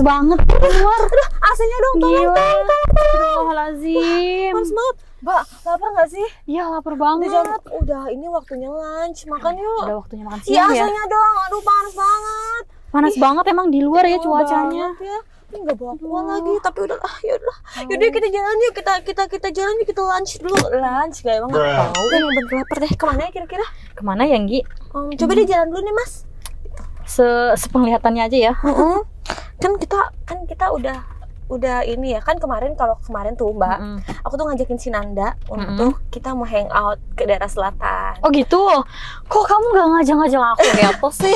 panas banget di luar. AC-nya dong, tolong. Gila. Astagfirullahaladzim. Panas banget. Mbak, lapar nggak sih? Iya lapar banget. Udah, ini waktunya lunch. Makan yuk. Udah waktunya makan Iya, siang ya. AC-nya dong. Aduh, panas banget. Panas banget emang di luar ya cuacanya. Ya. Ini nggak bawa kuah lagi, tapi udah lah, yaudah. Yaudah kita jalan yuk, kita jalan yuk, kita lunch dulu. Lunch kayak emang nggak tahu. Yang bener lapar deh. Kemana ya kira-kira? Kemana ya Nggi? Coba deh jalan dulu nih Mas. Sepenglihatannya aja ya. Kan kita udah ini ya kan kemarin tuh Mbak, aku tuh ngajakin si Nanda untuk kita mau hang out ke daerah selatan. Oh gitu? Kok kamu nggak ngajak-ngajak aku ya apa sih?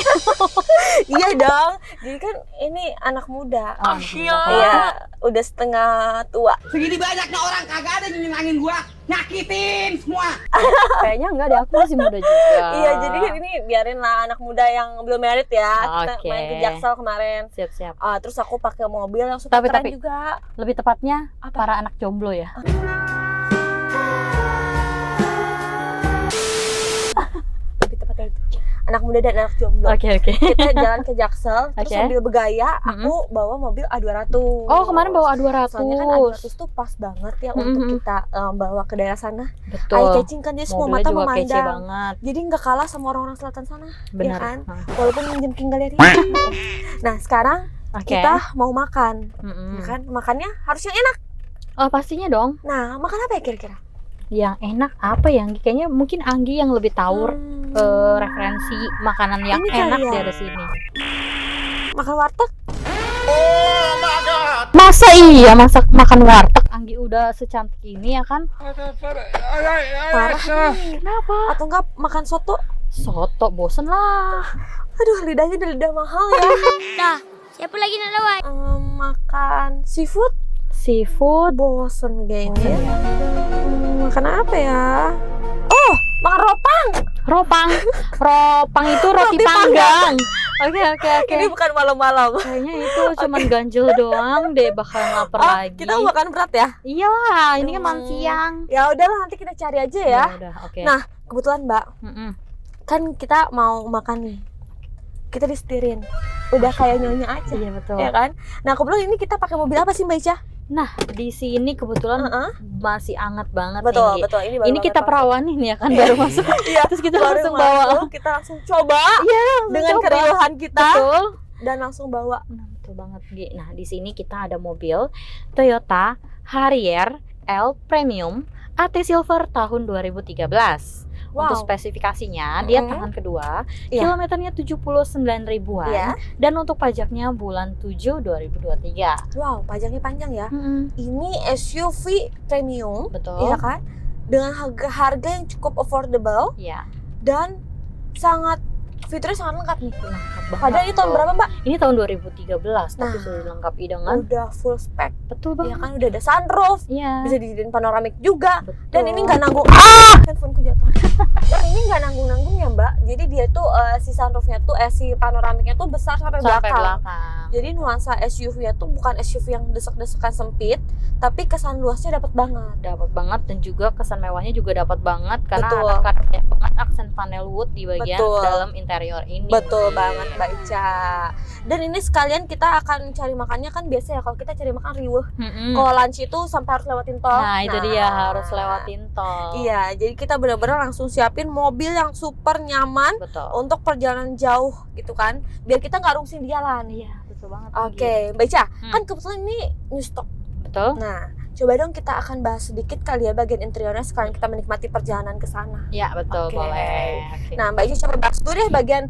Iya dong, jadi kan ini anak muda. Iya, udah setengah tua. Segini banyaknya orang kagak ada yang nyenangin gua, nyakitin semua. Kayaknya enggak deh, aku masih muda juga. Iya, jadi kan ini biarin lah anak muda yang belum married ya. Kita main ke Jaksel kemarin. Siap-siap. Terus aku pakai mobil yang super keren juga. Lebih tepatnya para anak jomblo ya. Lebih tepatnya itu. Anak muda dan anak jomblo. Oke. Kita jalan ke Jaksel, terus sambil bergaya, aku bawa mobil A200. Oh, kemarin bawa A200. Soalnya kan A200 tuh pas banget ya untuk kita bawa ke daerah sana. Betul. Eye catching kan, dia semua mata memandang. Banget. Jadi nggak kalah sama orang-orang selatan sana. Benar. Ya kan? Walaupun minjem King Galeri. Nah, sekarang kita mau makan. Ya kan? Makannya harus yang enak. Oh, pastinya dong. Nah, makan apa ya kira-kira? Yang enak apa ya? Kayaknya mungkin Anggi yang lebih tahu referensi makanan yang ini enak ya. dari sini. Makan warteg? Oh my god. Masa iya makan warteg? Anggi udah secantik ini ya kan? Parah nih. Kenapa? Atau enggak makan soto? Soto bosen lah. Aduh, lidahnya udah lidah mahal ya. Nah, siapa lagi nak lawan? Makan seafood? Seafood Bosen kayaknya. Makan apa ya? Oh, makan ropang itu roti panggang. Oke. Ini bukan malam-malam. Kayaknya itu cuman ganjel doang deh, bakalan lapar lagi. Kita mau makan berat ya? Iyalah, ini kan makan siang. Ya udahlah, nanti kita cari aja ya. Udah, oke. Nah, kebetulan Mbak, kan kita mau makan nih. Kita disetirin. Udah kayak nyonya aja. Iya betul. Ya kan? Nah, kebetulan ini kita pakai mobil apa sih Mbak Ica? Nah, di sini kebetulan masih hangat banget. Betul. Ini kita perawanin ya kan, baru masuk. Iya, terus kita langsung bawa. Kita langsung coba. Iya, dengan keriuhan kita. Betul. Dan langsung bawa. Nah, betul banget, Gi. Nah, di sini kita ada mobil Toyota Harrier L Premium AT Silver tahun 2013. Untuk spesifikasinya, dia tangan kedua, kilometernya 79 ribuan, dan untuk pajaknya bulan 7 2023. Wow, pajaknya panjang ya. Ini SUV premium, betul. Iya kan? Dengan harga yang cukup affordable, dan sangat fiturnya sangat lengkap nih. Padahal ini tahun berapa Mbak? Ini tahun 2013, tapi sudah dilengkapi dengan udah full spek. Betul banget. Ya kan, udah ada sunroof, bisa dijadiin panoramik juga. Betul. Dan ini nggak nanggung. Handphoneku jatuh. Dan ini nggak nanggung ya Mbak. Jadi dia tuh si sunroofnya tuh si panoramiknya tuh besar sampai belakang. Jadi nuansa SUV-nya tuh bukan SUV yang desek-desekan sempit, tapi kesan luasnya dapat banget dan juga kesan mewahnya juga dapat banget karena ada banyak banget aksen panel wood di bagian dalam interior ini. Betul banget Mbak Ica. Dan ini sekalian kita akan cari makannya kan biasa ya kalau kita cari makan riweuh. Kalau lunch itu sampai harus lewatin tol. Nah, itu dia harus lewatin tol. Iya, jadi kita benar-benar langsung siapin mobil yang super nyaman untuk perjalanan jauh gitu kan. Biar kita nggak rungsing di jalan. Iya, betul banget. Oke, Mbak Ica, kan kebetulan ini new stock. Betul. Nah, coba dong kita akan bahas sedikit kali ya bagian interiornya sekalian kita menikmati perjalanan ke sana. Ya, betul, boleh. Nah, Mbak Ica coba bahas dulu deh bagian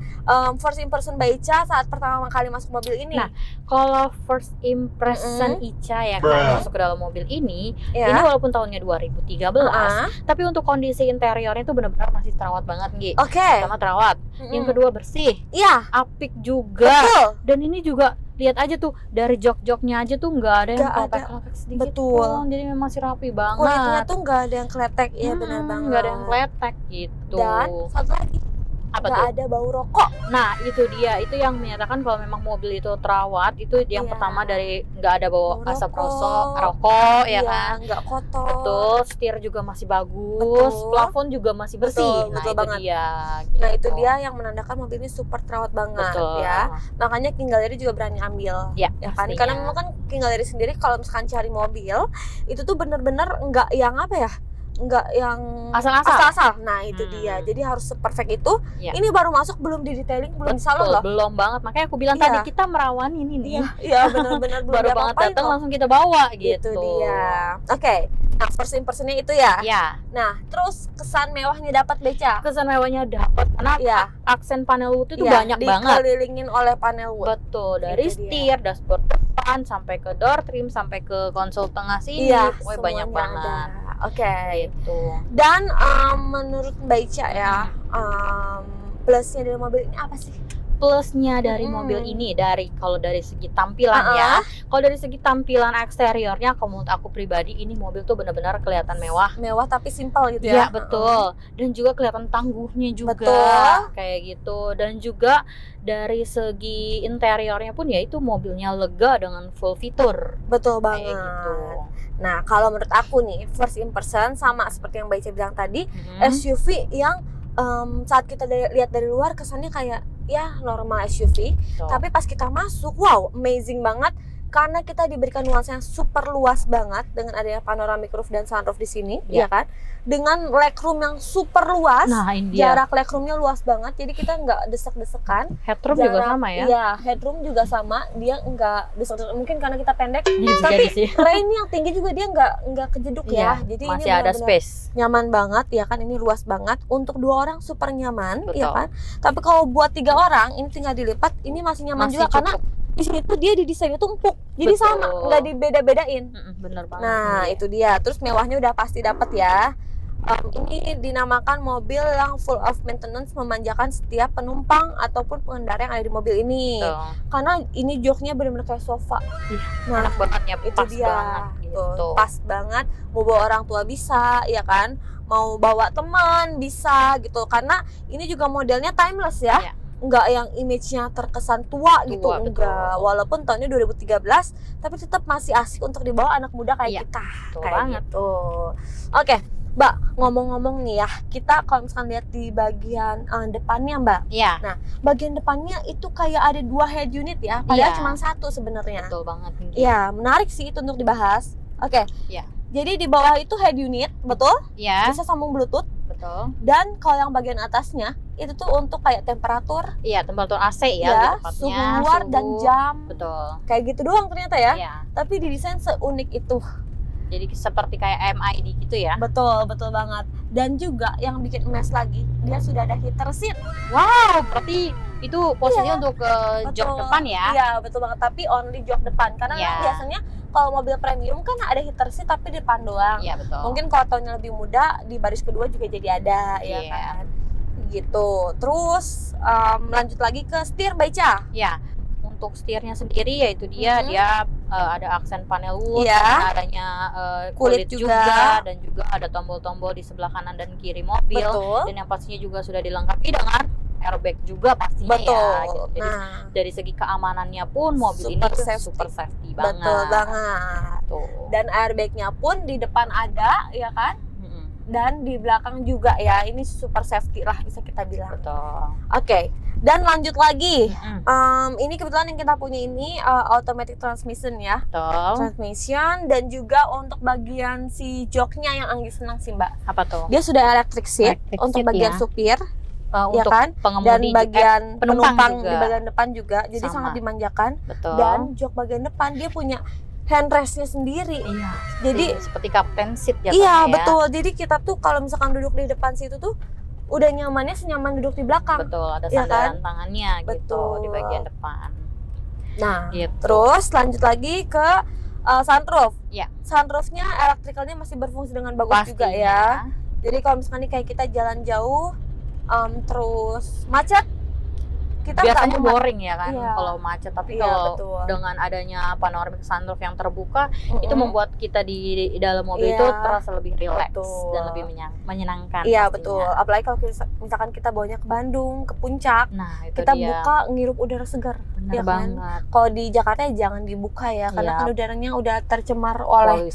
first impression Mbak Ica saat pertama kali masuk mobil ini. Nah, kalau first impression Ica ya kan masuk ke dalam mobil ini walaupun tahunnya 2013, tapi untuk kondisi interiornya itu benar-benar masih terawat banget, Gi. Pertama terawat, yang kedua bersih. Iya. Apik juga. Betul. Dan ini juga lihat aja tuh dari jok-joknya aja tuh nggak ada yang kletek-kletek sedikit. Betul. Jadi memang masih rapi banget. Kulitnya tuh nggak ada yang kletek, iya benar banget. Nggak ada yang kletek gitu. Dan satu lagi, apa Apa nggak tuh? ada bau rokok. Nah, itu dia. Itu yang menyatakan kalau memang mobil itu terawat, itu yang Iya. pertama dari nggak ada bau Bau asap rokok. rokok ya Iya, kan. nggak kotor. Betul, setir juga masih bagus, Betul. plafon juga masih bersih. Betul, Nah, betul itu banget. dia. Nah itu gitu. dia yang menandakan mobil ini super terawat banget Betul. ya. Makanya King Gallery juga berani ambil. Ya, Ya kan? pastinya. Karena memang kan King Gallery sendiri kalau misalkan cari mobil itu tuh bener-bener nggak yang apa ya, nggak yang Asal-asal. Nah itu dia. Hmm. Jadi harus seperfect itu. Ya. Ini baru masuk, belum di detailing, belum di salon Betul, loh. belum banget. Makanya aku bilang Iya. tadi kita merawanin ini. Iya benar-benar belum Baru banget diapa-apain datang loh. langsung kita bawa gitu. Itu dia. Oke. Nah first impressionnya itu ya. Ya, Nah terus kesan mewahnya dapat Beca. kesan mewahnya dapat karena Iya. aksen panel wood itu Iya, banyak banget. dikelilingin oleh panel wood. Betul, dari Itu dia. setir, dashboard depan sampai ke door trim sampai ke konsol tengah sini, Iya, pokoknya banyak semuanya banget. ada. Oke. Gitu. Dan menurut Mbak Ica ya, plusnya dari mobil ini apa sih? Plusnya dari Mm-mm. mobil ini kalau dari segi tampilan ya. Kalau dari segi tampilan eksteriornya, kalau menurut aku pribadi ini mobil tuh benar-benar kelihatan mewah. Mewah tapi simpel gitu Iya ya. betul, dan juga kelihatan tangguhnya juga Betul. kayak gitu, dan juga dari segi interiornya pun ya itu mobilnya lega dengan full fitur Betul kayak banget. gitu. Nah, kalau menurut aku nih, first impression sama seperti yang Mbak Ica bilang tadi, Mhm. SUV yang saat kita lihat dari luar kesannya kayak ya normal SUV, Betul. tapi pas kita masuk, wow, amazing banget karena kita diberikan nuansa yang super luas banget dengan adanya panoramic roof dan sunroof di sini, Ya. ya kan? Dengan legroom yang super luas, Nah ini dia, jarak legroomnya luas banget, jadi kita nggak desek-desekan. headroom juga Jarak- sama ya. Iya, headroom juga sama, dia nggak desek-desekan. Mungkin karena kita pendek, Iya, bisa tapi jadi sih. rain yang tinggi juga dia nggak kejeduk Iya, ya. Jadi masih ini ada benar-benar space. nyaman banget ya kan, ini luas banget untuk 2 orang, super nyaman ya Betul. kan. Tapi kalau buat 3 orang ini tinggal dilipat, ini masih nyaman Masih juga cukup. karena di situ dia didesainnya tuh empuk, jadi Betul. sama, nggak dibeda-bedain. Bener banget. Nah Iya. itu dia. Terus mewahnya udah pasti dapat ya. Ini dinamakan mobil yang full of maintenance, memanjakan setiap penumpang ataupun pengendara yang ada di mobil ini. Betul. Karena ini joknya benar-benar kayak sofa. Ih, Nah enak banget ya, itu pas dia. banget gitu. Tuh, pas banget. Mau bawa orang tua bisa, ya kan? Mau bawa teman bisa gitu. Karena ini juga modelnya timeless ya. Iya. Enggak yang image-nya terkesan tua gitu, Tua, betul. enggak. Walaupun tahunnya 2013, tapi tetap masih asik untuk dibawa anak muda kayak Iya, kita. betul Kayak banget. gitu. Oke, Mbak, ngomong-ngomong nih ya, kita kalau misalkan lihat di bagian depannya, Mbak. Iya, Bagian depannya itu kayak ada 2 head unit ya, padahal Iya. cuma 1 sebenarnya. betul banget. Iya, menarik sih itu untuk dibahas. Oke. Iya. Jadi di bawah itu head unit, betul? Iya, Bisa sambung Bluetooth. betul. Dan kalau yang bagian atasnya itu tuh untuk kayak temperatur, Iya, temperatur AC ya, ya, lebih suhu tepatnya, luar dan suhu. jam. Betul. Kayak gitu doang ternyata ya. Iya. Tapi didesain seunik itu. Jadi seperti kayak MID gitu ya. Betul, betul banget. Dan juga yang bikin emas lagi, dia sudah ada heater seat. Wow, berarti itu posisinya Iya, untuk ke jok Betul. depan ya. Iya, betul banget. Tapi only jok depan. Karena Iya. memang biasanya kalau mobil premium kan ada heater seat tapi di depan doang. Iya, betul. Mungkin kalau tahunnya lebih muda di baris kedua juga jadi ada, ya Iya. kan? Gitu. Terus lanjut lagi ke setir, Baica. Ya, untuk setirnya sendiri yaitu dia Mhm. dia ada aksen panel wood, Iya. adanya Kulit kulit juga. juga, dan juga ada tombol-tombol di sebelah kanan dan kiri mobil. Betul. Dan yang pastinya juga sudah dilengkapi dengan airbag juga pastinya Betul. ya. Gitu. Jadi Nah, dari segi keamanannya pun mobil ini Super tuh safety. super safety banget. betul banget. Tuh. Dan airbagnya pun di depan ada, ya kan? Mm-mm. Dan di belakang juga ya. Ini super safety lah bisa kita bilang. Betul. Oke. Dan lanjut lagi. Mm-mm. Ini kebetulan yang kita punya ini automatic transmission ya. Betul. Transmission, dan juga untuk bagian si joknya yang Anggi senang sih, Mbak. Apa tuh? Dia sudah electric seat Electric untuk seat bagian ya. supir, ya Untuk kan? Dan pengemudi bagian penumpang penumpang juga. di bagian depan juga. Jadi Sama. sangat dimanjakan. betul. Dan jok bagian depan dia punya handrestnya sendiri. iya. Jadi seperti captain seat ya. iya betul. Jadi kita tuh kalau misalkan duduk di depan situ tuh udah nyamannya senyaman duduk di belakang. Betul, ada Iya sandaran kan? tangannya gitu Betul. di bagian depan. Nah, Gitu. terus lanjut lagi ke sunroof. Iya. Sunroofnya elektrikalnya masih berfungsi dengan bagus juga ya. Jadi kalau misalkan nih kayak kita jalan jauh, terus macet, kita biasanya boring ya kan Iya. kalau macet, tapi Iya, kalau betul. dengan adanya panoramic sunroof yang terbuka itu membuat kita di dalam mobil Iya. itu terasa lebih rileks Betul. dan lebih menyenangkan Iya, pastinya. betul. Apalagi kalau misalkan kita bawanya ke Bandung, ke puncak, Nah, itu kita dia. buka ngirup udara segar. Bener ya kan? banget. Kalau di Jakarta ya jangan dibuka ya, karena Iya. kan udaranya udah tercemar oleh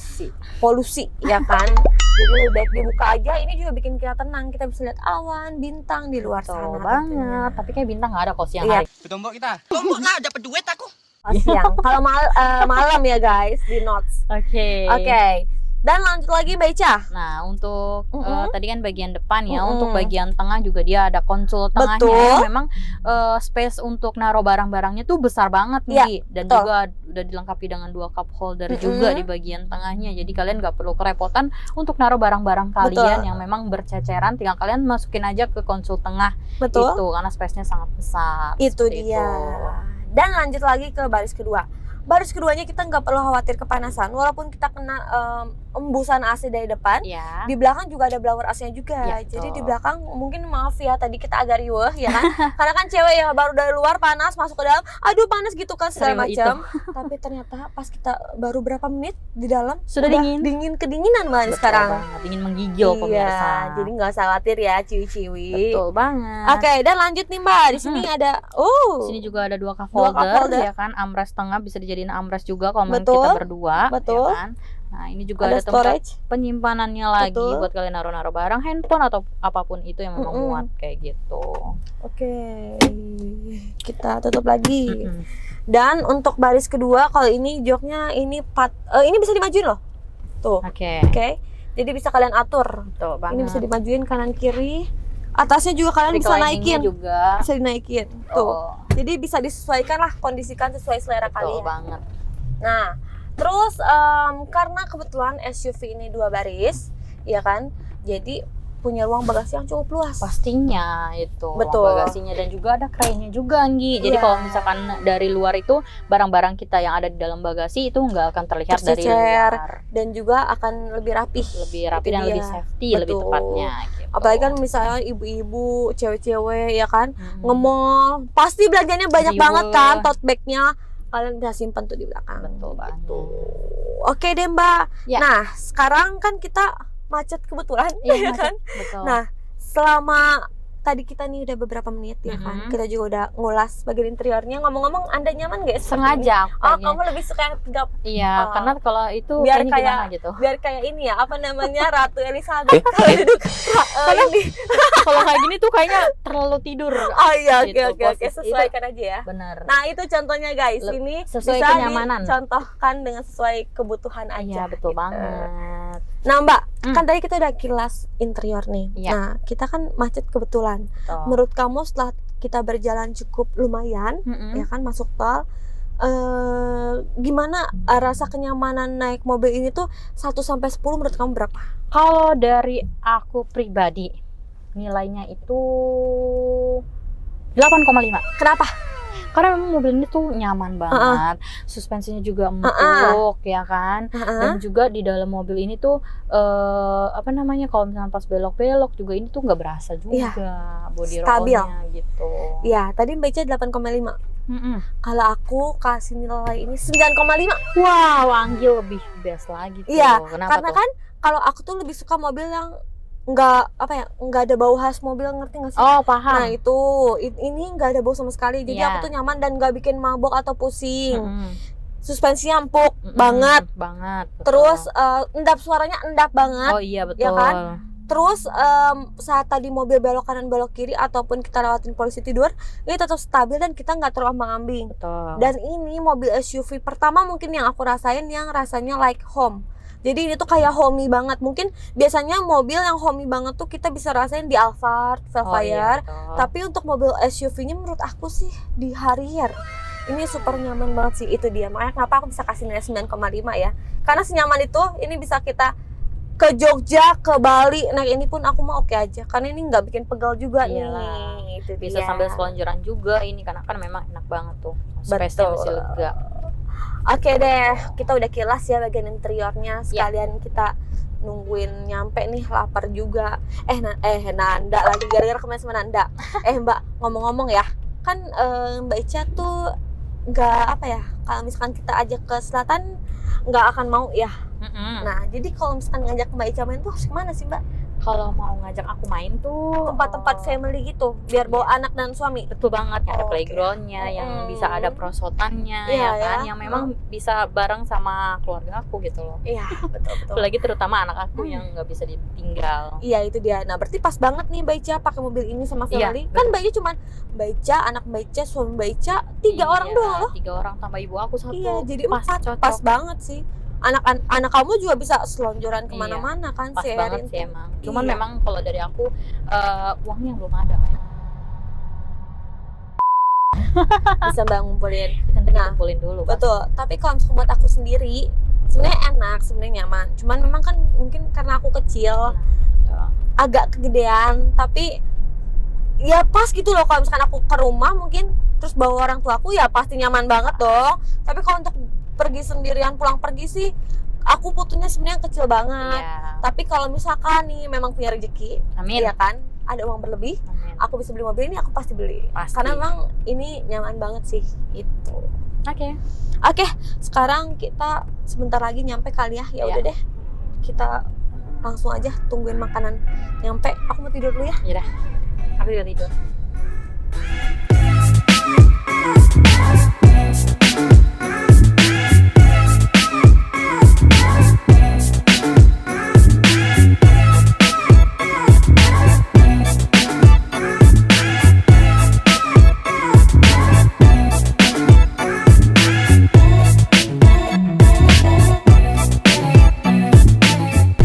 polusi ya kan. Jadi lebih baik dibuka aja. Ini juga bikin kita tenang, kita bisa lihat awan, bintang di luar Betul sana banget. tentunya. Tapi kayak bintang nggak ada kok siang Iya. hari. Tombok kita. Tombok lah dapat duit aku. Oh, siang. Kalau malam ya guys di notes. Oke. Oke. Dan lanjut lagi Mbak Ica. Nah, untuk Mm-mm. tadi kan bagian depan ya, Mm-mm. untuk bagian tengah juga dia ada konsol tengahnya. Betul. Memang space untuk naruh barang-barangnya tuh besar banget Iya, nih. Dan betul. juga udah dilengkapi dengan 2 cup holder Mm-mm. juga di bagian tengahnya. Jadi kalian nggak perlu kerepotan untuk naruh barang-barang kalian yang memang berceceran. Tinggal kalian masukin aja ke konsol tengah Betul. itu, karena space-nya sangat besar. Itu seperti dia. itu. Dan lanjut lagi ke baris kedua. Baris keduanya kita nggak perlu khawatir kepanasan, walaupun kita kena embusan AC dari depan. Ya. Di belakang juga ada blower AC-nya juga. Ya, Jadi di betul. belakang mungkin maaf ya tadi kita agak riweh ya kan. Karena kan cewek ya baru dari luar panas masuk ke dalam, aduh panas gitu kan segala Serius macam. Tapi ternyata pas kita baru berapa menit di dalam Sudah udah dingin. kedinginan banget Betul sekarang. banget. Dingin menggigil Iya, pemirsa. jadi nggak usah khawatir ya ciwi-ciwi. Betul banget. Oke, dan lanjut nih Mbak. Di sini ada Di sini juga ada 2 cup 2 cup holder, holder. ya kan, armrest tengah bisa dijadiin armrest juga kalau memang Betul, kita berdua, betul. ya kan. Nah, ini juga ada ada tempat storage. penyimpanannya lagi Betul. buat kalian naruh-naruh barang, handphone atau apapun itu yang memang Mm-mm. muat kayak gitu. Oke, kita tutup lagi. Mm-mm. Dan untuk baris kedua, kalau ini joknya ini ini bisa dimajuin loh. Tuh. Oke. Oke. Jadi bisa kalian atur. Betul banget. Ini bisa dimajuin kanan kiri. Atasnya juga kalian bisa Recliningnya naikin. juga. Bisa dinaikin. Tuh. Oh, Jadi bisa disesuaikan lah, kondisikan sesuai selera betul kalian. banget. Nah, terus karena kebetulan SUV ini 2 baris, ya kan? Jadi punya ruang bagasi yang cukup luas. Pastinya itu ruang Betul. bagasinya, dan juga ada kerennya juga, Nggi. Jadi Iya. kalau misalkan dari luar itu barang-barang kita yang ada di dalam bagasi itu nggak akan terlihat dari Tercecer. luar. Dan juga akan lebih rapih. Lebih rapi Itu dan dia. lebih safety, lebih Betul. tepatnya gitu. Apalagi kan misalnya ibu-ibu, cewek-cewek ya kan, Mm-mm. nge-mall, pasti belanjanya banyak Jiwa. banget kan, tote bag-nya. Kalian bisa simpan tuh di belakang. Betul banget. Oke deh Mbak. Ya. Nah, sekarang kan kita macet kebetulan, Iya, ya macet. kan? Betul. Nah, selama tadi kita nih udah beberapa menit ya kan, Mhm. kita juga udah ngulas bagian interiornya. Ngomong-ngomong, Anda nyaman gak? Sengaja. Oh, kayaknya. kamu lebih suka yang tegap. Iya, Oh. karena kalau itu Biar kayaknya kayak- gimana gitu. Biar kayak ini ya, apa namanya, Ratu Elizabeth kalau duduk ini. Kalau kayak gini tuh kayaknya terlalu tidur. Oh iya, oke Gitu, oke oke, posisi. sesuaikan aja ya. Bener. Nah, itu contohnya guys. Ini sesuai bisa kenyamanan. dicontohkan dengan sesuai kebutuhan aja. Iya, betul gitu. banget. Nah, Mbak, Hmm. kan tadi kita udah kilas interior nih. Iya. Nah, kita kan macet kebetulan. Tuh. Menurut kamu setelah kita berjalan cukup lumayan, Mm-mm. ya kan, masuk tol, gimana rasa kenyamanan naik mobil ini tuh 1 sampai 10 menurut kamu berapa? Kalau dari aku pribadi, nilainya itu 8,5. Kenapa? Karena memang mobil ini tuh nyaman banget, suspensinya juga empuk, ya kan. Dan juga di dalam mobil ini tuh apa namanya, kalau misalnya pas belok-belok juga ini tuh nggak berasa juga body Stabil. rollnya gitu. Ya, tadi Mbak Ica 8,5. Mm-mm. Kalau aku kasih nilai ini 9,5. Wow, Anggi lebih best lagi tuh. Iya, Kenapa karena tuh? kan kalau aku tuh lebih suka mobil yang nggak ada bau khas mobil, ngerti nggak sih? Oh, Nah paham. itu ini nggak ada bau sama sekali, jadi Iya. aku tuh nyaman dan nggak bikin mabok atau pusing. Mm-mm. Suspensinya empuk Mm-mm. banget. Banget. Betul. Terus endap, suaranya endap banget. Oh iya betul. ya kan? Terus saat tadi mobil belok kanan belok kiri ataupun kita lewatin polisi tidur, ini tetap stabil dan kita nggak terombang-ambing. Betul. Dan ini mobil SUV pertama mungkin yang aku rasain yang rasanya like home. Jadi ini tuh kayak homey banget. Mungkin biasanya mobil yang homey banget tuh kita bisa rasain di Alphard, Oh, iya, Velfire. betul. Tapi untuk mobil SUV-nya menurut aku sih di Harrier. Ini super nyaman banget sih, itu dia. Makanya kenapa aku bisa kasih nilai 9,5 ya. Karena senyaman itu, ini bisa kita ke Jogja, ke Bali. Nah ini pun aku mau oke aja. Karena ini nggak bikin pegal juga Iyalah. nih. Itu Bisa dia. sambil selonjoran juga ini, karena kan memang enak banget tuh. Space-nya Betul. masih lega. Oke deh, kita udah kilas ya bagian interiornya. Sekalian kita nungguin nyampe nih, lapar juga. Nanda lagi gara-gara kemarin sama Nanda. Mbak, ngomong-ngomong ya, kan Mbak Ica tuh nggak apa ya, kalau misalkan kita ajak ke selatan nggak akan mau ya. Nah, jadi kalau misalkan ngajak Mbak Ica main tuh harus kemana sih Mbak? Kalau mau ngajak aku main tuh Tempat-tempat family gitu, biar bawa anak dan suami. betul banget, ada Oke. playgroundnya yang bisa ada prosotannya, Iya, ya kan, ya. yang memang bisa bareng sama keluarga aku gitu loh. Iya, betul. Apalagi terutama anak aku yang nggak bisa ditinggal. Iya, itu dia. Nah, berarti pas banget nih Mbak Ica pakai mobil ini sama Iya, family. Kan Mbak Ica cuman Mbak Ica, anak Mbak Ica, suami Mbak Ica, 3 orang doang loh. 3 orang tambah ibu aku 1. Iya, jadi pas 4. cocok. Pas banget sih. Anak kamu juga bisa selonjoran kemana-mana kan Pas si banget Erin sih tuh. emang. Cuman Iya. memang kalau dari aku uangnya belum ada kayaknya. Bisa Mbak ngumpulin. Kita nanti Nah, kumpulin dulu. Betul. Tapi kalau misalnya buat aku sendiri, sebenarnya enak, sebenarnya nyaman. Cuman memang kan mungkin karena aku kecil, agak kegedean, tapi ya pas gitu loh. Kalau misalkan aku ke rumah mungkin terus bawa orang tua aku, ya pasti nyaman banget dong. Tapi kalau untuk pergi sendirian, pulang pergi sih aku butuhnya sebenarnya kecil banget. Iya. Tapi kalau misalkan nih memang punya rezeki, Amin. ya kan, ada uang berlebih, Amin. aku bisa beli mobil ini, aku pasti beli. Pasti. Karena memang ini nyaman banget sih itu. Oke. Oke, sekarang kita sebentar lagi nyampe kali ya. Ya udah deh, kita langsung aja tungguin makanan nyampe. Aku mau tidur dulu ya. Yaudah. Aku juga tidur.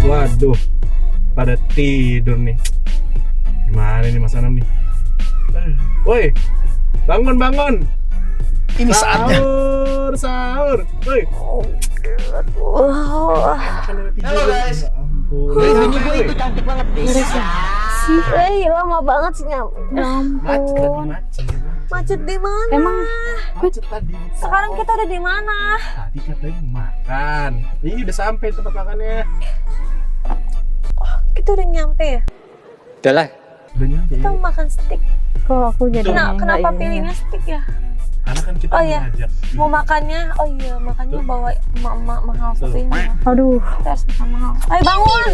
Waduh, pada tidur nih. Gimana nih Mas Anam nih? Woi, bangun. Ini saatnya. Sahur. Woi. Halo guys. Ya ampun. Ini gue itu cantik banget nih. Lama banget sih Ya Macet ampun. Macet di mana? Emang Macet tadi. Sekarang kita ada di mana? Tadi katanya mau makan. Ini udah sampai tempat makannya. Kita udah nyampe ya. Udah lah. Udah nyampe. Kita mau makan steak. kok aku jadi Kenapa pilihnya steak ya? Karena kan kita Oh, iya. ngajak. Mau makannya, oh iya, makannya bawa emak-emak mahal satu ini ya. Aduh, Kita harus makan mahal. Ayo bangun,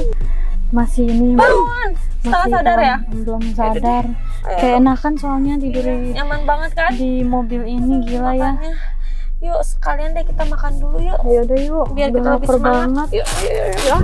masih ini bangun. Setengah masih sadar ya? belum sadar. Ayo. Kayak enakan soalnya tidur Nyaman banget kan? di mobil ini, gila ya. Makannya. Yuk sekalian deh kita makan dulu yuk. Ayo deh yuk, Biar udah kita lebih lapar semangat. banget. Yuk. Ya.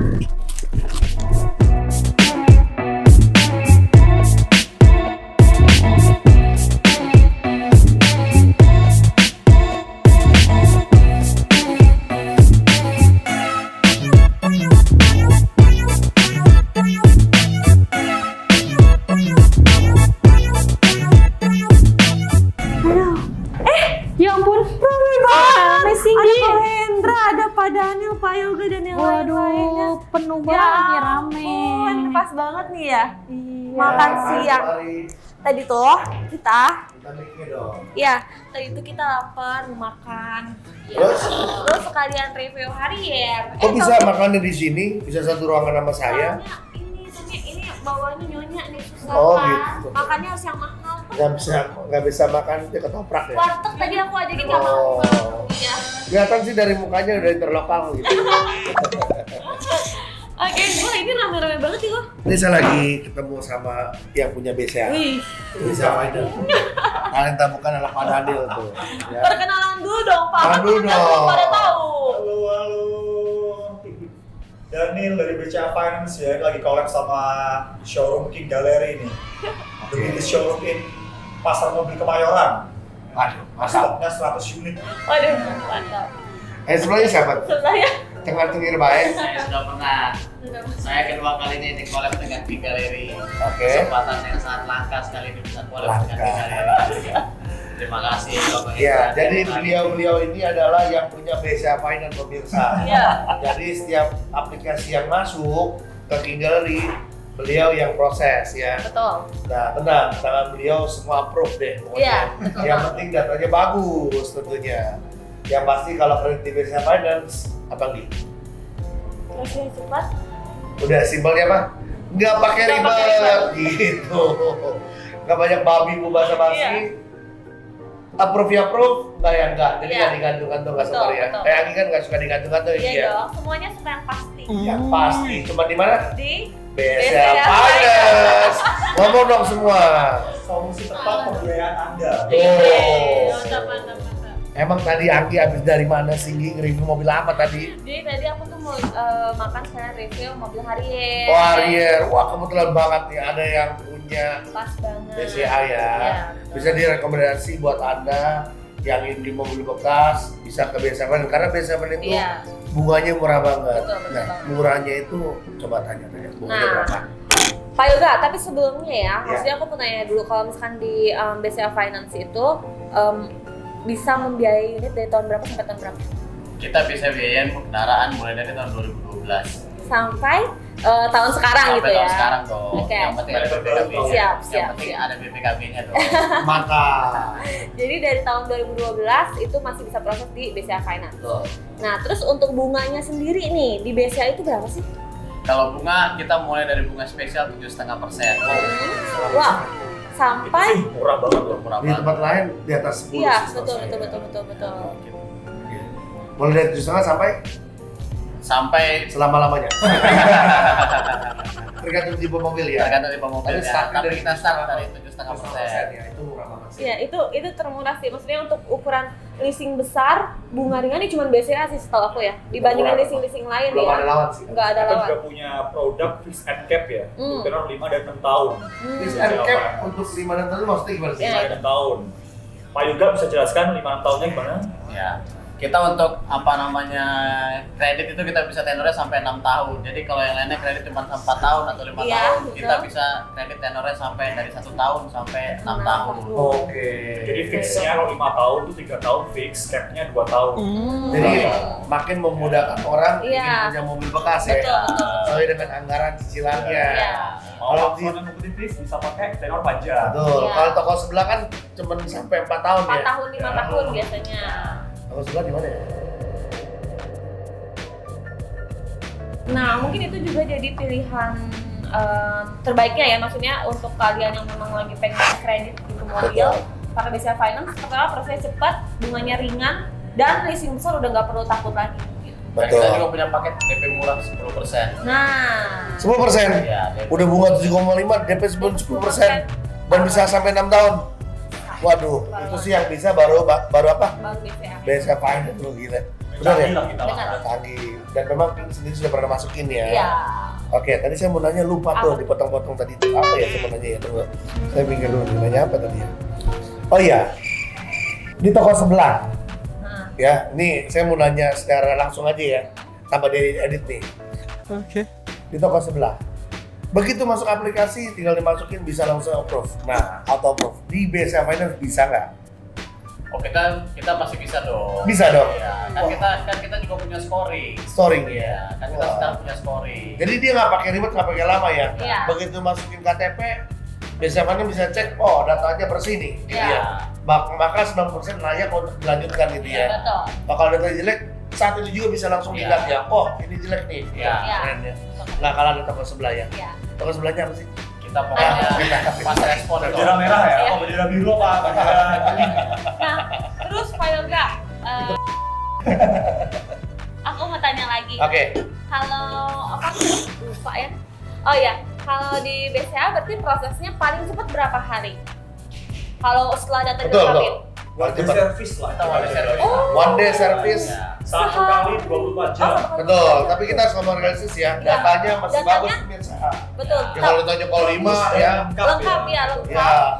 Ya ampun, Ada Cindy. Pak Hendra, ada Pak Daniel, Pak Yoga dan yang lain-lainnya. Waduh, penuh Ya banget, rame. ampun, pas banget nih ya. Iya. Makan siang. Tadi tuh kita, dong. ya tadi tuh kita lapar mau makan. Terus sekalian review Harrier. Kok bisa makannya di sini? Bisa satu ruangan sama saya? Soalnya ini bawahnya nyonya nih susah Oh, kan. gitu. Makannya harus yang mahal. Nggak bisa makan dia ketoprak ya? Warteg tadi aku ajakin sama Oh. Iya. Kelihatan sih dari mukanya udah interlokal gitu. Oke, wah ini rame-rame banget sih kok. Ini saya lagi ketemu sama yang punya BCA. Wih, BCA Final. Kalian tamukan adalah Pak Daniel tuh. Ya. perkenalan dulu dong Pak. Kenalan dulu Kan dong. belum pada tahu. Halo. Daniel dari BCA Finance ya, ini lagi collab sama showroom King Gallery nih. The biggest showroom in Pasar Mobil Kemayoran. Aduh, masa. Stoknya 100 unit. Waduh, mantap. Sebelumnya siapa? Sebenarnya Tengah-tengir baik. Saya sudah pernah. Saya kedua kalinya ini collab dengan King Gallery. Oke. Kesempatan yang sangat langka sekali ini bisa collab dengan King Gallery. Terima kasih Bapak Iya, Hendra. jadi beliau-beliau ini adalah yang punya BCA Finance pemirsa. Iya. Jadi setiap aplikasi yang masuk ke King Gallery, beliau yang proses ya. betul. Nah, tenang, tangan beliau semua approve deh pokoknya. Iya, betul. Yang penting datanya bagus tentunya. Yang pasti kalau kredit di BCA Finance, Abang Di. Terus yang cepat. Udah simpel ya, Pak? Nggak pakai Nggak pakai ribet gitu. Nggak banyak babi bu basa-basi. Iya. approve ya approve, enggak ya enggak. Jadi Iya. nggak digantung-gantung nggak Betul, sabar ya. betul. Kayak Anggi kan nggak suka digantung-gantung Iya ya. dong, semuanya suka yang pasti. Yang pasti. Cuma di mana? Di BSA BSA Finance. Ngomong dong semua. Solusi tepat pembiayaan Anda. mantap, mantap, mantap. Emang tadi Anggi habis dari mana sih Nggi nge-review mobil apa tadi? Jadi tadi aku tuh mau makan sekarang review mobil Harrier. Oh Harrier, wah kebetulan banget nih ada yang punya Pas banget. BCA ya. Iya, Bisa direkomendasi buat Anda yang ingin beli mobil bekas bisa ke BSA Finance karena BSA Finance itu Iya. bunganya murah banget. Betul, betul Nah, banget. murahnya itu coba tanya-tanya bunganya Nah. berapa? Pak Yoga, tapi sebelumnya ya, Iya. maksudnya aku mau tanya dulu kalau misalkan di BCA Finance itu bisa membiayai unit dari tahun berapa sampai tahun berapa? Kita bisa biayain kendaraan mulai dari tahun 2012 Sampai tahun sekarang sampai gitu ya? tahun sekarang dong. Oke. Yang penting ada BPKB-nya. Siap, Yang siap, penting siap. ada BPKB-nya dong. Mantap. Jadi dari tahun 2012 itu masih bisa proses di BCA Finance. Tuh. Nah, terus untuk bunganya sendiri nih di BCA itu berapa sih? Kalau bunga kita mulai dari bunga spesial 7,5%. Wah, sampai Murah banget loh. Murah Di banget. tempat lain di atas 10 iya, sih betul, setahu betul, saya. betul, betul, betul. Mulai dari 7,5 Sampai selama-lamanya. Tergantung tipe mobil ya. tergantung tipe mobilnya. Tapi start Tapi dari kita start dari 7,5%. Ya, itu murah banget sih. Iya, itu termurah sih. Maksudnya untuk ukuran leasing besar, bunga ringan ini cuma BCA sih setahu aku ya. Dibandingin Murah. leasing-leasing lain Belum ada ya. lawan sih. Nggak ada Kita lawan. juga punya produk fix and cap ya. Hmm. Tenor 5 dan 6 tahun. Fix Hmm. and cap untuk 5 dan tahun maksudnya gimana sih? Iya. 5 dan 6 tahun. Pak Yoga bisa jelaskan 5-6 tahunnya gimana? Ya. Kita untuk kredit itu kita bisa tenornya sampai 6 tahun. Jadi kalau yang lainnya kredit cuma 4 tahun atau 5 Iya, tahun, betul. kita bisa kredit tenornya sampai dari 1 tahun sampai 6 tahun. Oke. Jadi fixnya kalau 5 tahun itu 3 tahun fix, capnya 2 tahun. Jadi makin memudahkan orang Iya. ingin punya mobil bekas ya. Betul, betul. Sesuai dengan anggaran cicilannya. Iya. Mau langsung yang kompetitif bisa pakai tenor panjang. Betul. Iya. Kalau toko sebelah kan cuma sampai 4 tahun 4 ya. tahun, 5 tahun biasanya. Toko sebelah di mana ya? Nah, mungkin itu juga jadi pilihan terbaiknya ya, maksudnya untuk kalian yang memang lagi pengen kredit gitu mobil. Karena BCA Finance pertama prosesnya cepat, bunganya ringan, dan leasing besar udah nggak perlu takut lagi. Gitu. Dan kita juga punya paket DP murah 10%. Nah, 10%. Ya, DP. Udah bunga 7,5, DP 10%. Dan bisa sampai 6 tahun. Waduh, itu sih yang bisa baru apa? baru BCA. BSA Finance tuh gila. Benar ya? Canggih lah kita Benar. lah. Canggih. Dan memang sendiri sudah pernah masukin ya. Iya. Oke, tadi saya mau nanya lupa tuh Apa? dipotong-potong tadi itu apa ya saya mau nanya ya tunggu. Saya pikir dulu nih, nanya apa tadi ya? Oh iya, di toko sebelah Nah, ya. Ini saya mau nanya secara langsung aja ya, tanpa di edit nih. Oke. Di toko sebelah, begitu masuk aplikasi tinggal dimasukin bisa langsung approve. Nah, auto approve di BCA Finance bisa nggak? Oh, kita masih bisa dong. Bisa dong. Ya, kan kita juga punya scoring. Storing Ya, ya. kan kita Wah. sekarang punya scoring. Jadi dia nggak pakai ribet, nggak pakai lama ya. Iya. Begitu masukin KTP, BCA Finance bisa cek, oh datanya bersih nih, gitu Iya. ya. Maka 90% layak untuk dilanjutkan gitu ya. betul. Nah, kalau data jelek, saat itu juga bisa langsung Iya. dilihat ya, oh ini jelek nih. Iya. Keren ya. Nah kalau ada toko sebelah ya, Iya. toko sebelahnya apa sih? Kita pokoknya pas respon dong. Bendera merah ya? Iya. Oh, bendera biru apa? Bendera kuning. Nah, terus Pak Yoga, aku mau tanya lagi. Oke, Kalau apa? Lupa ya. Oh ya, kalau di BCA berarti prosesnya paling cepat berapa hari? Kalau setelah data betul dilengkapin? betul. Wajib service lah. Kita wajib service. Oh. One day service, Ya. 1 kali 24 jam. betul. Tapi kita harus ngomong realistis ya, datanya masih Datanya? bagus pemirsa. Betul. Ya kalau ditanya call 5 ya, Lengkap ya, lengkap. ya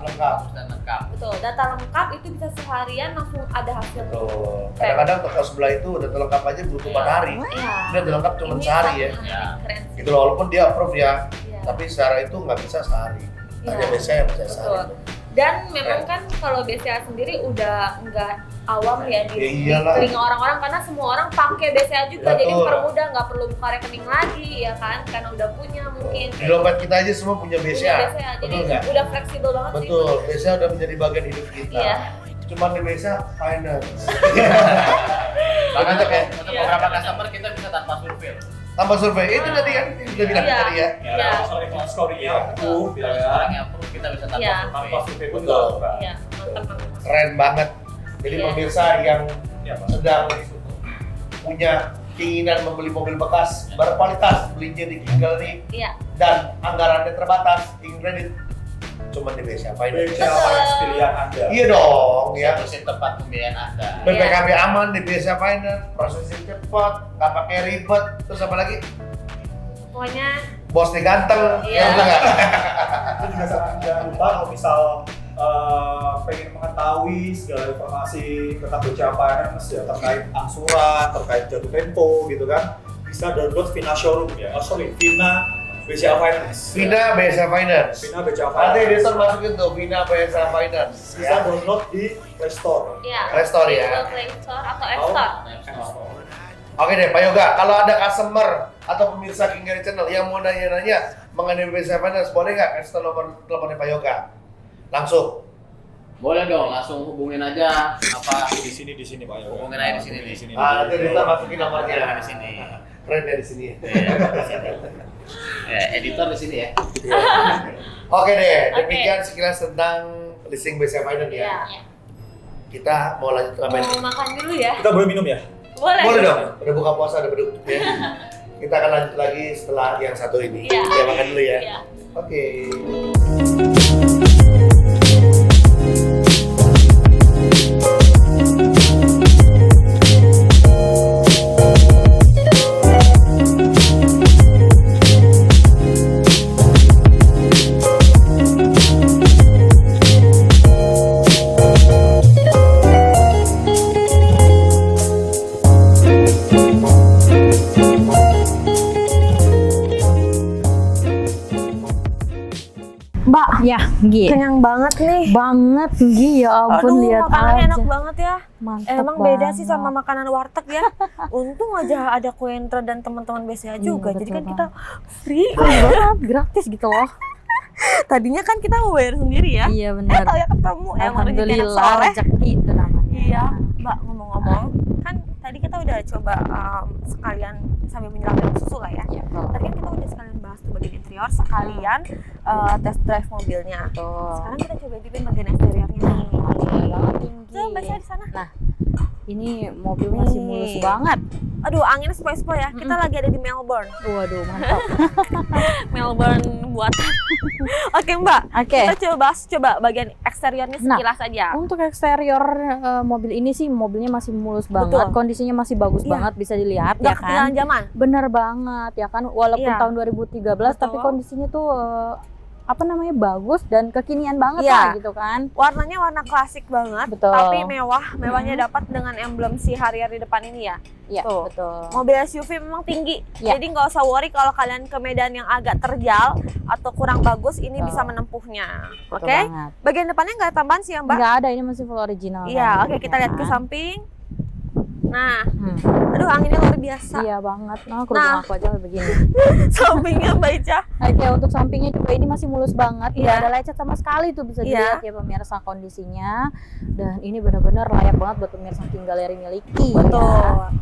lengkap. Bagus dan lengkap. Betul. Data lengkap itu bisa seharian langsung ada hasil. Betul. Kadang-kadang toko sebelah itu udah lengkap aja butuh 4 hari. Iya. Dia udah lengkap cuma Ini sehari ya. Ya. Keren sih. Gitu loh, walaupun dia approve ya, Iya. tapi secara itu nggak bisa sehari. Iya. Hanya BCA yang bisa Betul. sehari. Dan memang kan kalau BCA sendiri udah nggak awam ya Ya di iyalah. telinga orang-orang karena semua orang pakai BCA juga, jadi Betul. permudah nggak perlu buka rekening lagi ya kan, karena udah punya mungkin. Di dompet kita aja semua punya Punya BCA. BCA, jadi Betul nggak? udah fleksibel banget sih. Betul, BCA udah menjadi bagian hidup kita. Iya. Cuman di BCA finance. Bahkan Betul, ya? untuk Iya. beberapa customer kita bisa tanpa survei. Tambah survei itu tadi kan yang udah bilang Iya. tadi ya. Ya, Iya. soal credit scoring-nya approve ya Kalau kan. sekarang yang approve kita bisa tanpa Iya. survei. Tanpa survei pun Betul. nggak. Iya, mantap banget. Keren banget. Jadi Iya. pemirsa yang Ini apa? sedang punya keinginan membeli mobil bekas berkualitas, belinya di King Gallery Iya. dan anggarannya terbatas, ingin kredit cuma di BCA Finance. BCA Finance pilihan Anda. Iya dong, ya. Solusi tempat pembiayaan Anda. BPKB aman di BCA Finance, prosesnya cepat, nggak pakai ribet, terus apa lagi? Pokoknya Bosnya ganteng, Iya. ya bener nggak? Itu juga jangan lupa kalau misal pengen mengetahui segala informasi tentang BCA Finance ya terkait angsuran, terkait jatuh tempo gitu kan, bisa download Vina Showroom ya. Vina BCA Finance. Vina BCA Finance. Vina BCA Nanti Finance. editor masukin tuh Vina BCA Finance. Bisa download di Play Store. Iya. Play Store ya. Google Play Store atau App Store. Oke deh, Pak Yoga, kalau ada customer atau pemirsa King Gallery Channel yang mau nanya-nanya mengenai BCA Finance, boleh nggak kasih telepon teleponnya Pak Yoga? Langsung. Boleh dong, langsung hubungin aja apa Di sini Pak Yoga. hubungin aja di sini nih. Ah, nanti editor masukin nomornya. Iya, di sini. Keren ya di sini. Iya, di sini. Ya, editor di sini ya. Oke deh, Oke. demikian sekilas tentang listing BCA Finance ya. Iya. Kita mau lanjut ngapain? Mau makan dulu ya? Kita boleh minum ya? Boleh. Boleh dong, udah buka puasa, udah beduk ya. Kita akan lanjut lagi setelah yang satu ini. Iya. Ya, makan dulu ya. Iya. Oke. Mbak, Ya, Gi. kenyang banget nih. Banget, Gi. Ya ampun, Aduh, lihat makanannya aja. enak banget ya. Mantap Emang beda sih banget. sama makanan warteg ya. Untung aja ada Koentra dan teman-teman BCA Iya, juga. Jadi betul kan kita free. banget, gratis gitu loh. Tadinya kan kita mau bayar sendiri ya. Iya benar. Tahu ya ketemu emang rezeki anak Alhamdulillah, soleh. rezeki itu namanya. Iya, Mbak ngomong-ngomong, kan tadi kita udah coba sekalian sambil menyelam minum susu lah ya. Iya, betul. Tadi kan kita udah sekalian bahas tuh bagian interior, sekalian test drive mobilnya. Betul. Sekarang kita coba intipin bagian eksteriornya nih. Banget tinggi. Coba baca di sana. Nah, ini mobil masih Nih. mulus banget. Aduh, anginnya sepoi-sepoi ya. Kita lagi ada di Melbourne. Waduh, mantap. Melbourne buatan. Oke, Mbak. Oke. Kita coba bagian eksteriornya Nah, sekilas aja. Untuk eksterior mobil ini sih mobilnya masih mulus banget, Betul. kondisinya masih bagus Iya. banget, bisa dilihat Nggak ya kan. ketinggalan zaman. Bener banget ya kan, walaupun Iya. tahun 2013 tapi Betul. kondisinya tuh bagus dan kekinian banget Iya. lah gitu kan. Warnanya warna klasik banget, Betul. tapi mewahnya dapat dengan emblem si Harrier di depan ini ya. Iya, Tuh. betul. Mobil SUV memang tinggi, Iya. jadi nggak usah worry kalau kalian ke medan yang agak terjal atau kurang bagus, ini Betul. bisa menempuhnya. Betul Oke? banget. Bagian depannya nggak ada tambahan sih ya, Mbak? Nggak ada, ini masih full original. Iya, kan, oke, kita lihat ke kan. samping. Nah, Hmm. aduh anginnya luar biasa. Iya banget. Nah, kerudung aku aja begini. Sampingnya Mbak Ica. Oke, untuk sampingnya juga ini masih mulus banget. Nggak Iya. ada lecet sama sekali tuh, bisa Iya. dilihat ya pemirsa kondisinya. Dan ini benar-benar layak banget buat pemirsa King Gallery miliki. Betul. Ya.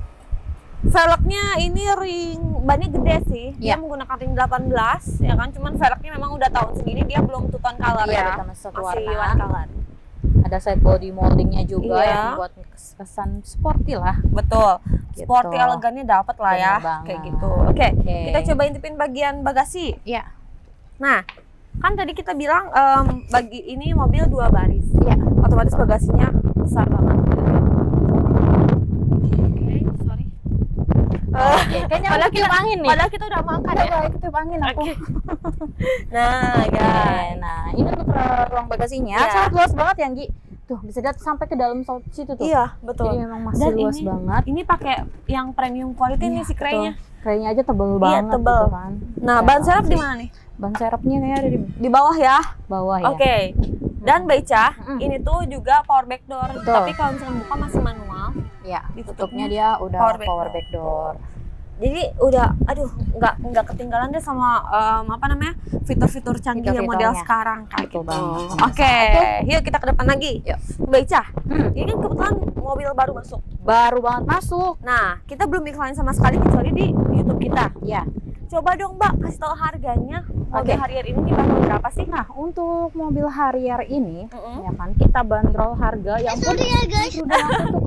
Velgnya ini ring bannya gede sih. Dia Iya. menggunakan ring 18 ya kan. Cuman velgnya memang udah tahun segini dia belum two tone color Iya, ya. kita masih satu Masih warna. one color. Ada side body moldingnya juga Iya. yang membuat kesan sporty lah. Betul. Gitu. Sporty elegannya dapat lah ya. Bener banget. Kayak gitu. Oke, Oke. kita coba intipin bagian bagasi. Iya. Nah, kan tadi kita bilang bagi ini mobil 2 baris. Iya. Otomatis bagasinya besar banget. Oke, sorry. Kayaknya Padahal aku tiup angin nih. Padahal kita udah makan Udah ya. baik tiup angin aku. Oke. Nah, Oke, guys. nah ini untuk ruang bagasinya Iya. sangat luas banget ya, Gi. Tuh, bisa lihat sampai ke dalam situ tuh. Iya, betul. Jadi memang masih Dan luas ini- banget. Ini pakai yang premium quality nih si kraynya. Kraynya aja tebel Iya, banget tebel. gitu kan. Nah, ban serep di mana nih? Ban serepnya kayaknya ada Di bawah ya. bawah ya. Oke. Dan Mbak Ica, Mm. ini tuh juga power back door. Betul. Tapi kalau misalnya buka masih manual. Ya, Ditutupnya tutupnya dia udah power back back door. Jadi udah, aduh, nggak ketinggalan deh sama apa namanya fitur-fitur canggih yang model Fitur-fiturnya. sekarang kayak Betul gitu. banget. Oke, yuk kita ke depan lagi. Yuk. Mbak Ica, Hmm. ini kan kebetulan mobil baru masuk. Baru banget masuk. Nah, kita belum iklanin sama sekali kecuali di YouTube kita. Ya. Coba dong Mbak, kasih tahu harganya. Mobil Oke. Harrier ini dibanderol berapa sih? Nah, untuk mobil Harrier ini, Mm-mm. ya kan, kita bandrol harga yang pun ya guys. udah langsung tuh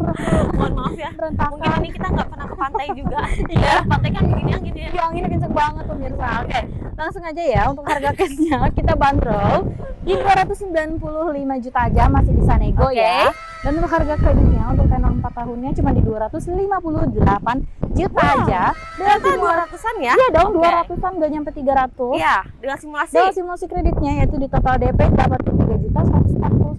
Mohon maaf ya. berantakan. Mungkin ini kita nggak pernah ke pantai juga. Iya. Pantai kan begini yang gini ya. Yang ini kenceng banget pemirsa. Oke, langsung aja ya untuk harga cashnya kita bandrol di 295 juta aja, masih bisa nego Oke. ya. Dan untuk harga kreditnya untuk tenor 4 tahunnya cuma di 258 juta aja. Dengan Ternyata 200-an ya? Iya dong, Oke. 200-an gak nyampe 300. Iya, dengan simulasi. Dengan simulasi kreditnya yaitu di total DP dapat 3.141.000,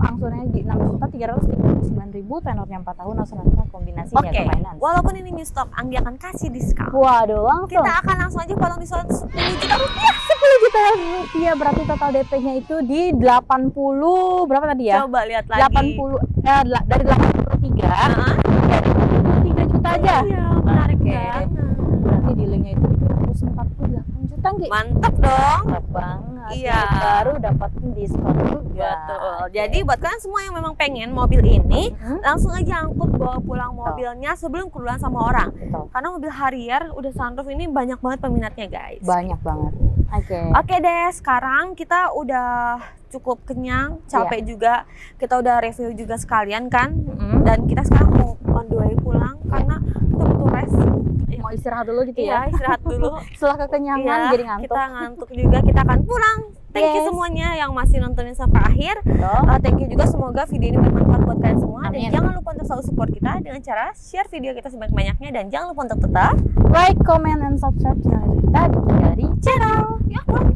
angsurannya di 6.339.000, tenornya 4 tahun, asuransinya kombinasi Oke, ya finance. walaupun ini new stock, Anggi akan kasih diskon. Waduh, langsung Kita akan langsung aja potong diskon 10 juta rupiah. 10 juta rupiah, berarti total DP-nya itu di 80 berapa tadi ya? Coba lihat lagi. 80 dari 83 Heeh. jadi 3 juta aja. Iya, menarik Oke. banget. Berarti dealingnya itu 248 juta Nggi. Mantap dong. Mantap banget. Iya. Baru dapat diskon juga. Betul. Jadi buat kalian semua yang memang pengen mobil ini, Mhm. langsung aja angkut bawa pulang mobilnya sebelum keduluan sama orang. Betul. Karena mobil Harrier udah sunroof ini banyak banget peminatnya guys. Banyak banget. Oke. Oke deh, sekarang kita udah cukup kenyang, capek juga. Kita udah review juga sekalian kan. Mhm. Dan kita sekarang mau on the way pulang karena kita butuh rest. Mau istirahat dulu gitu Iya, ya. istirahat dulu. Setelah kekenyangan Iya, jadi ngantuk. kita ngantuk juga, kita akan pulang. Thank you Yes. semuanya yang masih nontonin sampai akhir. Betul. Thank you juga, semoga video ini bermanfaat buat kalian semua. Amin. Dan jangan lupa untuk selalu support kita dengan cara share video kita sebanyak-banyaknya. Dan jangan lupa untuk tetap Like, comment, and subscribe channel kita di Tiga Di Channel. ya pulang.